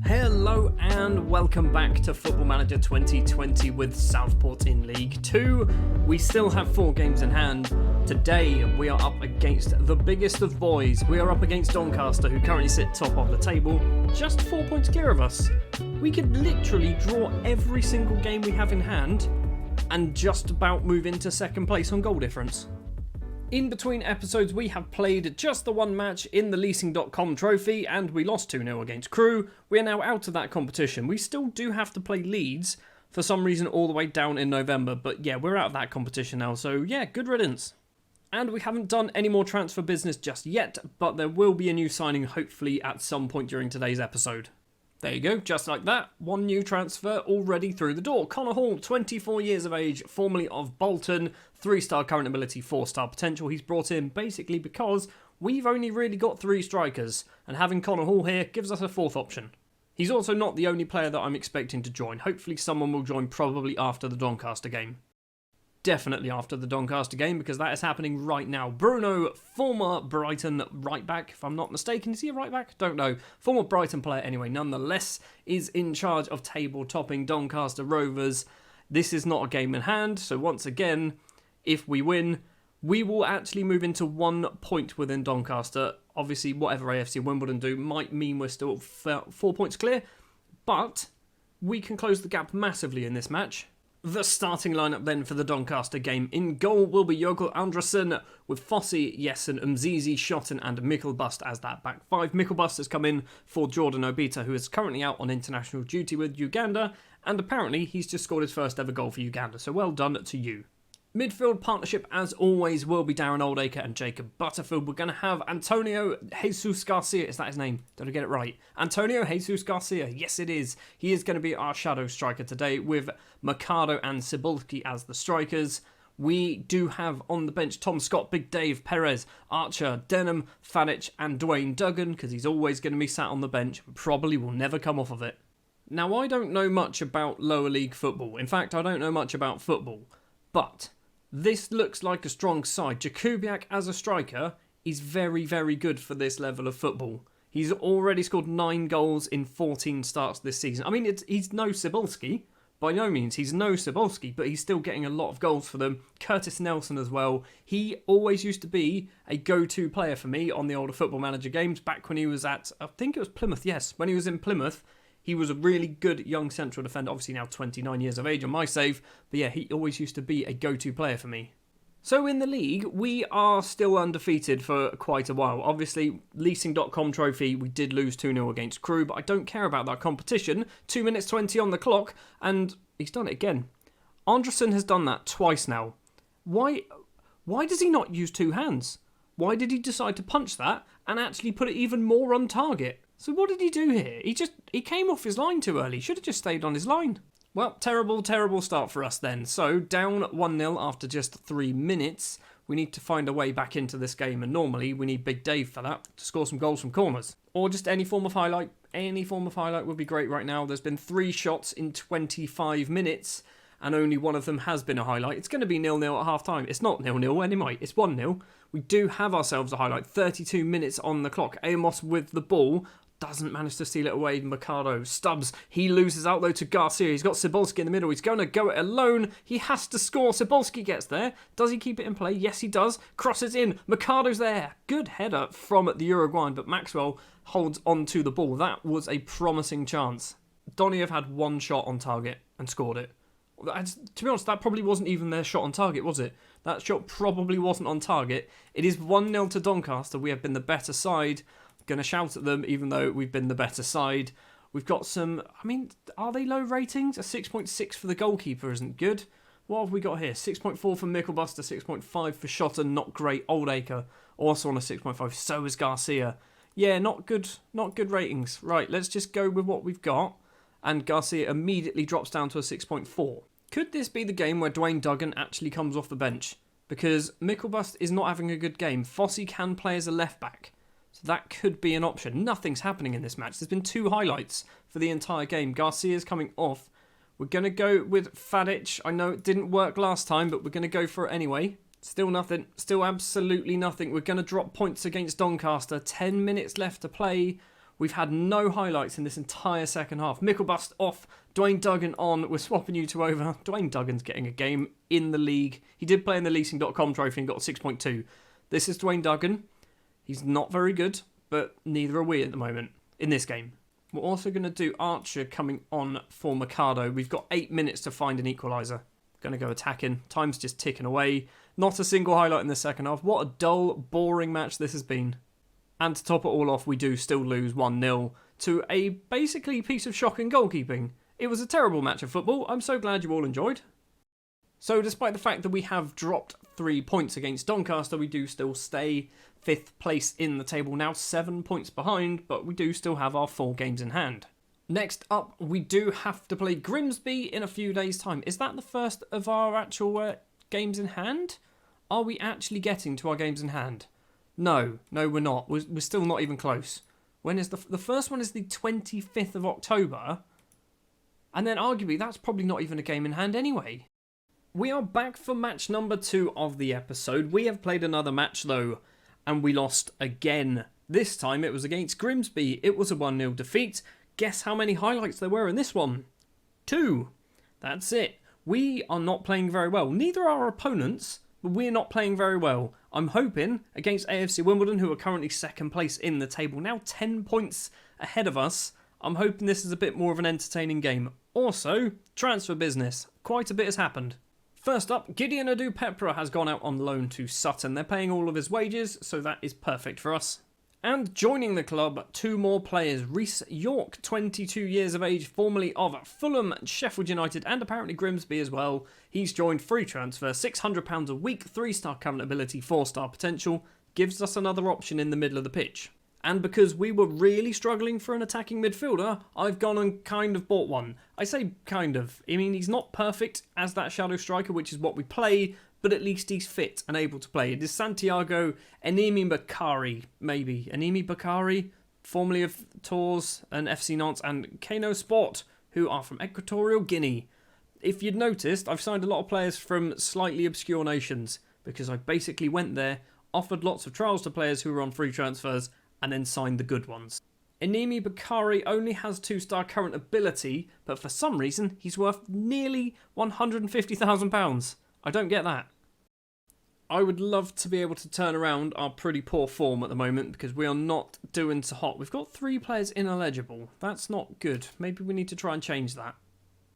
Hello and welcome back to Football Manager 2020 with Southport in League 2. We still have 4 games in hand. Today we are up against the biggest of boys. We are up against Doncaster, who currently sit top of the table, just 4 points clear of us. We could literally draw every single game we have in hand and just about move into second place on goal difference. In between episodes, we have played just the one match in the leasing.com trophy and we lost 2-0 against Crewe. We are now out of that competition. We still do have to play Leeds for some reason all the way down in November, but yeah, we're out of that competition now, so yeah, good riddance. And we haven't done any more transfer business just yet, but there will be a new signing hopefully at some point during today's episode. There you go, just like that, one new transfer already through the door. Connor Hall, 24 years of age, formerly of Bolton, 3-star current ability, 4-star potential. He's brought in basically because we've only really got 3 strikers, and having Connor Hall here gives us a 4th option. He's also not the only player that I'm expecting to join. Hopefully someone will join probably after the Doncaster game. Definitely after the Doncaster game, because that is happening right now. Bruno, former Brighton right back, if I'm not mistaken. Is he a right back? Don't know. Former Brighton player anyway, nonetheless, is in charge of table topping Doncaster Rovers. This is not a game in hand, so once again, if we win, we will actually move into 1 point within Doncaster. Obviously, whatever AFC Wimbledon do might mean we're still 4 points clear, but we can close the gap massively in this match. The starting lineup then for the Doncaster game. In goal will be Jökull Andresen with Fossey, Jessen, Mzizi, Schotten and Mikkelbust as that back 5. Mikkelbust has come in for Jordan Obita, who is currently out on international duty with Uganda, and apparently he's just scored his first ever goal for Uganda, so well done to you. Midfield partnership, as always, will be Darren Oldacre and Jacob Butterfield. We're going to have Antonio Jesus Garcia. Is that his name? Did I get it right? Antonio Jesus Garcia. Yes, it is. He is going to be our shadow striker today with Mercado and Cebulski as the strikers. We do have on the bench Tom Scott, Big Dave, Perez, Archer, Denham, Fadic and Dwayne Duggan, because he's always going to be sat on the bench and probably will never come off of it. Now, I don't know much about lower league football. In fact, I don't know much about football. But this looks like a strong side. Jakubiak as a striker is very, very good for this level of football. He's already scored 9 goals in 14 starts this season. I mean, he's no Cebulski. By no means, he's no Cebulski, but he's still getting a lot of goals for them. Curtis Nelson as well. He always used to be a go-to player for me on the older Football Manager games back when he was at, I think it was Plymouth, yes. When he was in Plymouth, he was a really good young central defender, obviously now 29 years of age on my save, but yeah, he always used to be a go-to player for me. So in the league, we are still undefeated for quite a while. Obviously, leasing.com trophy, we did lose 2-0 against Crewe, but I don't care about that competition. 2 minutes 20 on the clock, and he's done it again. Andresen has done that twice now. Why does he not use 2 hands? Why did he decide to punch that and actually put it even more on target? So what did he do here? He came off his line too early. Should have just stayed on his line. Well, terrible, terrible start for us then. So down 1-0 after just 3 minutes. We need to find a way back into this game, and normally we need Big Dave for that, to score some goals from corners. Or just any form of highlight. Any form of highlight would be great right now. There's been 3 shots in 25 minutes, and only one of them has been a highlight. It's going to be 0-0 at half-time. It's not 0-0 anyway. It's 1-0. We do have ourselves a highlight. 32 minutes on the clock. Amos with the ball. Doesn't manage to steal it away. Mercado. Stubbs. He loses out though to Garcia. He's got Cebulski in the middle. He's going to go it alone. He has to score. Cebulski gets there. Does he keep it in play? Yes, he does. Crosses in. Mercado's there. Good header from the Uruguayan, but Maxwell holds on to the ball. That was a promising chance. Doniev had 1 shot on target and scored it. To be honest, that probably wasn't even their shot on target, was it? That shot probably wasn't on target. It is 1-0 to Doncaster. We have been the better side. Going to shout at them even though we've been the better side. We've got some, I mean, are they low ratings? A 6.6 for the goalkeeper isn't good. What have we got here? 6.4 for Mikkelbust, 6.5 for Schotten, not great. Oldacre also on a 6.5. So is Garcia. Yeah, not good ratings. Right, let's just go with what we've got. And Garcia immediately drops down to a 6.4. Could this be the game where Dwayne Duggan actually comes off the bench? Because Mikkelbust is not having a good game. Fossey can play as a left back. So that could be an option. Nothing's happening in this match. There's been 2 highlights for the entire game. Garcia's coming off. We're going to go with Fadic. I know it didn't work last time, but we're going to go for it anyway. Still nothing. Still absolutely nothing. We're going to drop points against Doncaster. 10 minutes left to play. We've had no highlights in this entire second half. Mickelbust off, Dwayne Duggan on. We're swapping you two over. Dwayne Duggan's getting a game in the league. He did play in the leasing.com trophy and got a 6.2. This is Dwayne Duggan. He's not very good, but neither are we at the moment in this game. We're also going to do Archer coming on for Mercado. We've got 8 minutes to find an equaliser. Going to go attacking. Time's just ticking away. Not a single highlight in the second half. What a dull, boring match this has been. And to top it all off, we do still lose 1-0 to a basically piece of shocking goalkeeping. It was a terrible match of football. I'm so glad you all enjoyed. So despite the fact that we have dropped 3 points against Doncaster, we do still stay 5th place in the table, now 7 points behind, but we do still have our 4 games in hand. Next up, we do have to play Grimsby in a few days' time. Is that the first of our actual games in hand? Are we actually getting to our games in hand? No, we're not. We're still not even close. When is the first one is the 25th of October, and then arguably that's probably not even a game in hand anyway. We are back for match number 2 of the episode. We have played another match though, and we lost again. This time it was against Grimsby. It was a 1-0 defeat. Guess how many highlights there were in this one? 2. That's it. We are not playing very well. Neither are our opponents, but we're not playing very well. I'm hoping against AFC Wimbledon, who are currently 2nd place in the table, now 10 points ahead of us. I'm hoping this is a bit more of an entertaining game. Also, transfer business. Quite a bit has happened. First up, Gideon Adu-Pepra has gone out on loan to Sutton. They're paying all of his wages, so that is perfect for us. And joining the club, 2 more players. Reece York, 22 years of age, formerly of Fulham, Sheffield United, and apparently Grimsby as well. He's joined free transfer, £600 a week, 3-star current ability, 4-star potential. Gives us another option in the middle of the pitch. And because we were really struggling for an attacking midfielder, I've gone and kind of bought one. I say kind of. I mean, he's not perfect as that shadow striker, which is what we play, but at least he's fit and able to play. It is Santiago Enemi Bakari, maybe. Enemi Bakari, formerly of Tours and FC Nantes and Kano Sport, who are from Equatorial Guinea. If you'd noticed, I've signed a lot of players from slightly obscure nations, because I basically went there, offered lots of trials to players who were on free transfers, and then signed the good ones. Enemi Bakari only has 2-star current ability, but for some reason, he's worth nearly £150,000. I don't get that. I would love to be able to turn around our pretty poor form at the moment because we are not doing so hot. We've got 3 players ineligible. That's not good. Maybe we need to try and change that.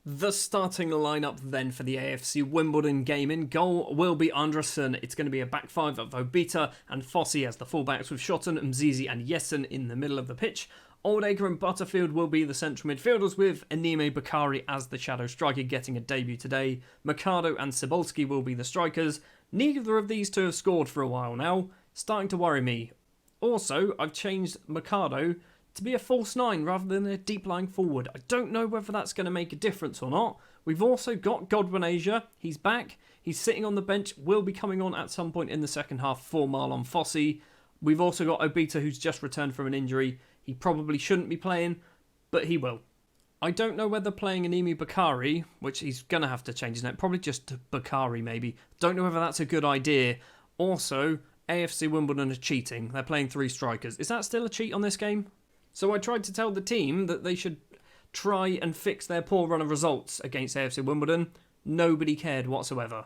The starting lineup then for the AFC Wimbledon game. In goal will be Anderson. It's going to be a back 5 of Obita and Fossey as the fullbacks, with Schotten, Mzizi and Jessen in the middle of the pitch. Oldacre and Butterfield will be the central midfielders, with Enemi Bakari as the shadow striker getting a debut today. Mercado and Cebulski will be the strikers. Neither of these two have scored for a while now. Starting to worry me. Also, I've changed Mercado to be a false 9 rather than a deep-lying forward. I don't know whether that's going to make a difference or not. We've also got Godwin Asia. He's back. He's sitting on the bench. Will be coming on at some point in the second half for Marlon Fossey. We've also got Obita, who's just returned from an injury. He probably shouldn't be playing, but he will. I don't know whether playing Enemi Bakari, which he's going to have to change his name, probably just to Bakari maybe. Don't know whether that's a good idea. Also, AFC Wimbledon are cheating. They're playing 3 strikers. Is that still a cheat on this game? So I tried to tell the team that they should try and fix their poor run of results against AFC Wimbledon. Nobody cared whatsoever.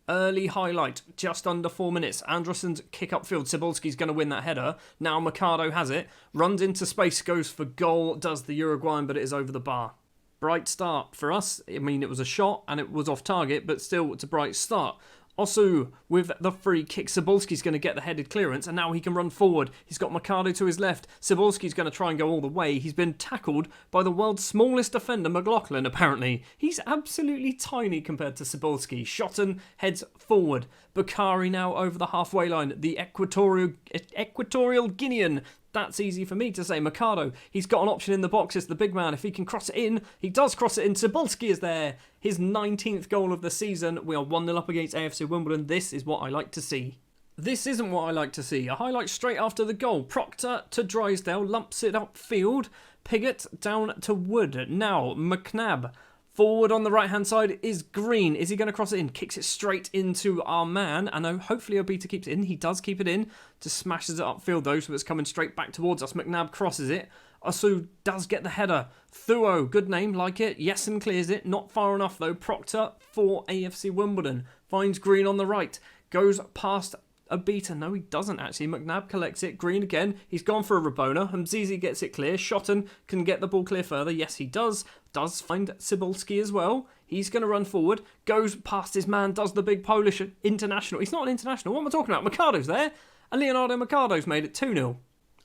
Early highlight, just under 4 minutes. Anderson's kick upfield. Cebulski's going to win that header. Now Mercado has it. Runs into space, goes for goal. Does the Uruguayan, but it is over the bar. Bright start for us. I mean, it was a shot and it was off target, but still it's a bright start. Osu with the free kick. Cebulski's going to get the headed clearance and now he can run forward. He's got Mercado to his left. Cebulski's going to try and go all the way. He's been tackled by the world's smallest defender, McLaughlin, apparently. He's absolutely tiny compared to Cebulski. Schotten heads forward. Bakari now over the halfway line. The Equatorial Guinean. That's easy for me to say. Mercado, he's got an option in the box. It's the big man. If he can cross it in, he does cross it in. Cebulski is there. His 19th goal of the season. We are 1-0 up against AFC Wimbledon. This is what I like to see. This isn't what I like to see. A highlight straight after the goal. Proctor to Drysdale. Lumps it upfield. Pigott down to Wood. Now, McNabb. Forward on the right-hand side is Green. Is he going to cross it in? Kicks it straight into our man. And hopefully Obita keeps it in. He does keep it in. Just smashes it upfield though, so it's coming straight back towards us. McNabb crosses it. Osu does get the header. Thuo, good name, like it. Yessen clears it. Not far enough though. Proctor for AFC Wimbledon. Finds Green on the right. Goes past Obita. No, he doesn't actually. McNabb collects it. Green again. He's gone for a Rabona. Mzizi gets it clear. Shotton can get the ball clear further. Yes, he does. Does find Cybulski as well. He's going to run forward. Goes past his man. Does the big Polish international. He's not an international. What am I talking about? Mercado's there. And Leonardo Mercado's made it 2-0.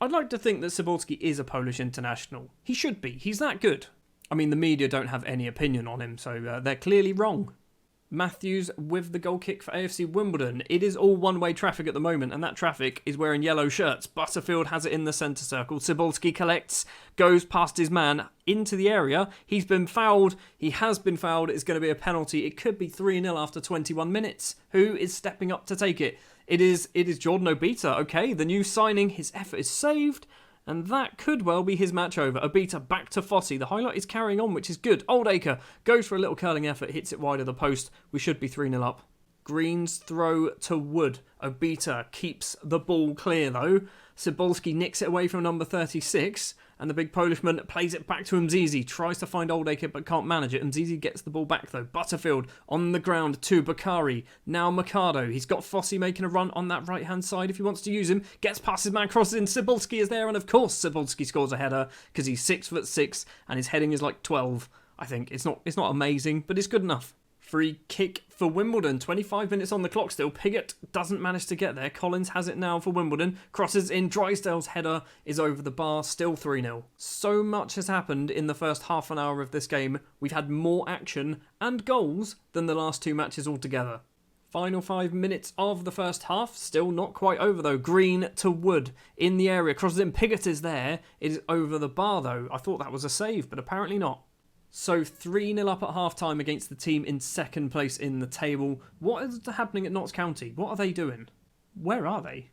I'd like to think that Cybulski is a Polish international. He should be. He's that good. I mean, the media don't have any opinion on him, so they're clearly wrong. Matthews with the goal kick for AFC Wimbledon. It is all one-way traffic at the moment, and that traffic is wearing yellow shirts. Butterfield has it in the centre circle. Cybulski collects, goes past his man into the area. He's been fouled. He has been fouled. It's going to be a penalty. It could be 3-0 after 21 minutes. Who is stepping up to take it? It is Jordan Obita. Okay, the new signing. His effort is saved. And that could well be his match over. Obita back to Fossey. The highlight is carrying on, which is good. Oldacre goes for a little curling effort, hits it wide of the post. We should be 3-0 up. Green's throw to Wood. Obita keeps the ball clear though. Cybulski nicks it away from number 36. And the big Polishman plays it back to Mzizi. Tries to find Oldacre but can't manage it. Mzizi gets the ball back though. Butterfield on the ground to Bakari. Now Mercado. He's got Fossey making a run on that right hand side if he wants to use him. Gets past his man, crosses in. Cybulski is there, and of course Cybulski scores a header because he's 6'6" and his heading is like 12. I think it's not amazing, but it's good enough. Free kick for Wimbledon. 25 minutes on the clock still. Pigott doesn't manage to get there. Collins has it now for Wimbledon. Crosses in. Drysdale's header is over the bar. Still 3-0. So much has happened in the first half an hour of this game. We've had more action and goals than the last two matches altogether. Final 5 minutes of the first half. Still not quite over though. Green to Wood in the area. Crosses in. Pigott is there. It is over the bar though. I thought that was a save, but apparently not. So 3-0 up at half-time against the team in second place in the table. What is happening at Notts County? What are they doing? Where are they?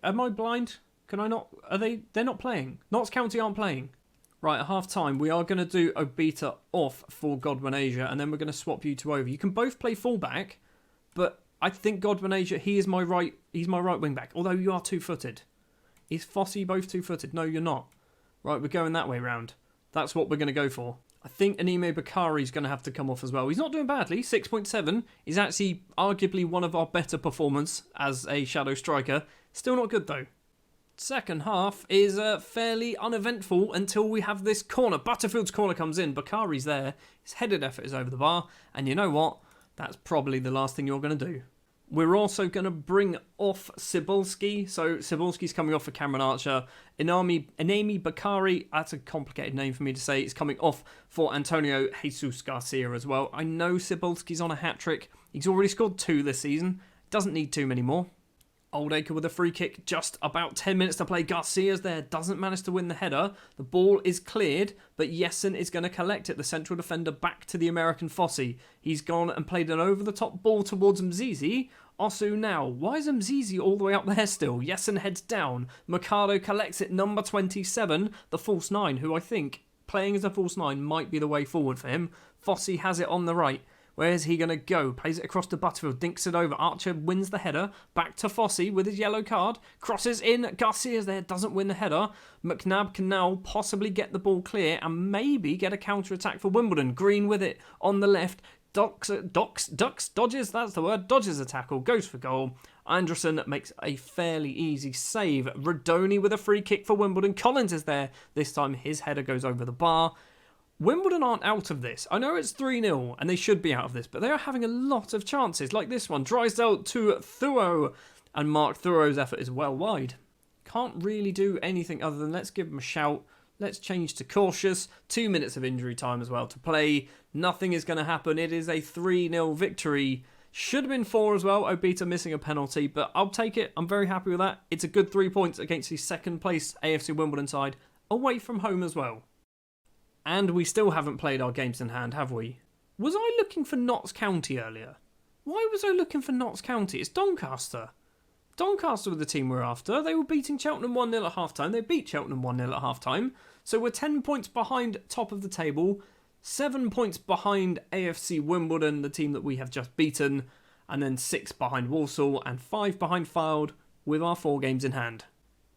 Am I blind? Can I not? They're not playing. Notts County aren't playing. Right, at half-time, we are going to do Obita off for Godwin Asia, and then we're going to swap you two over. You can both play fullback, but I think Godwin Asia, he's my right wing back, although you are two-footed. Is Fossey both two-footed? No, you're not. Right, we're going that way round. That's what we're going to go for. I think Anime Bakari's going to have to come off as well. He's not doing badly. 6.7 is actually arguably one of our better performance as a shadow striker. Still not good though. Second half is fairly uneventful until we have this corner. Butterfield's corner comes in. Bakari's there. His headed effort is over the bar. And you know what? That's probably the last thing you're going to do. We're also going to bring off Cybulski. So Cybulski's coming off for Cameron Archer. Inami Bakari, that's a complicated name for me to say, is coming off for Antonio Jesus Garcia as well. I know Cybulski's on a hat-trick. He's already scored 2 this season. Doesn't need 2 many more. Oldacre with a free kick, just about 10 minutes to play. Garcia's there, doesn't manage to win the header. The ball is cleared, but Yessen is going to collect it. The central defender back to the American Fossey. He's gone and played an over-the-top ball towards Mzizi. Osu now. Why is Mzizi all the way up there still? Yessen heads down. Mercado collects it. Number 27, the false 9, who I think, playing as a false 9, might be the way forward for him. Fossey has it on the right. Where's he going to go? Plays it across to Butterfield, dinks it over. Archer wins the header. Back to Fossey with his yellow card. Crosses in. Garcia's there, doesn't win the header. McNabb can now possibly get the ball clear and maybe get a counter-attack for Wimbledon. Green with it on the left. Dodges, that's the word. Dodges a tackle, goes for goal. Anderson makes a fairly easy save. Radoni with a free kick for Wimbledon. Collins is there. This time his header goes over the bar. Wimbledon aren't out of this. I know it's 3-0 and they should be out of this, but they are having a lot of chances, like this one. Drysdale to Thuo, and Mark Thuo's effort is well wide. Can't really do anything other than let's give him a shout. Let's change to cautious. 2 minutes of injury time as well to play. Nothing is going to happen. It is a 3-0 victory. Should have been 4 as well. Obita missing a penalty, but I'll take it. I'm very happy with that. It's a good 3 points against the second place AFC Wimbledon side, away from home as well. And we still haven't played our games in hand, have we? Was I looking for Notts County earlier? Why was I looking for Notts County? It's Doncaster. Doncaster were the team we're after. They were beating Cheltenham 1-0 at half-time. They beat Cheltenham 1-0 at half-time. So we're 10 points behind top of the table. 7 points behind AFC Wimbledon, the team that we have just beaten. And then 6 behind Walsall and 5 behind Fylde with our 4 games in hand.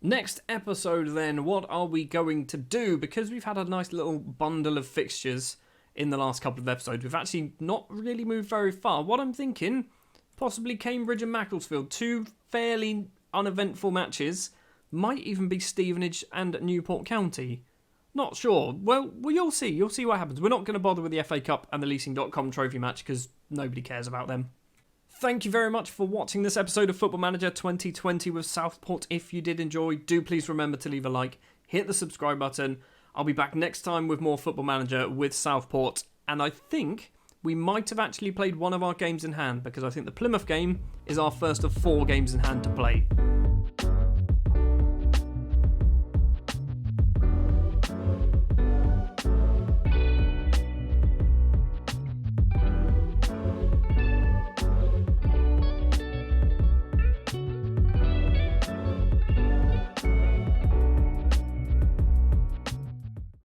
Next episode then, what are we going to do? Because we've had a nice little bundle of fixtures in the last couple of episodes, we've actually not really moved very far. What I'm thinking, possibly Cambridge and Macclesfield, two fairly uneventful matches, might even be Stevenage and Newport County. Not sure. Well, you'll see. You'll see what happens. We're not going to bother with the FA Cup and the Leasing.com trophy match because nobody cares about them. Thank you very much for watching this episode of Football Manager 2020 with Southport. If you did enjoy, do please remember to leave a like, hit the subscribe button. I'll be back next time with more Football Manager with Southport. And I think we might have actually played one of our games in hand because I think the Plymouth game is our first of 4 games in hand to play.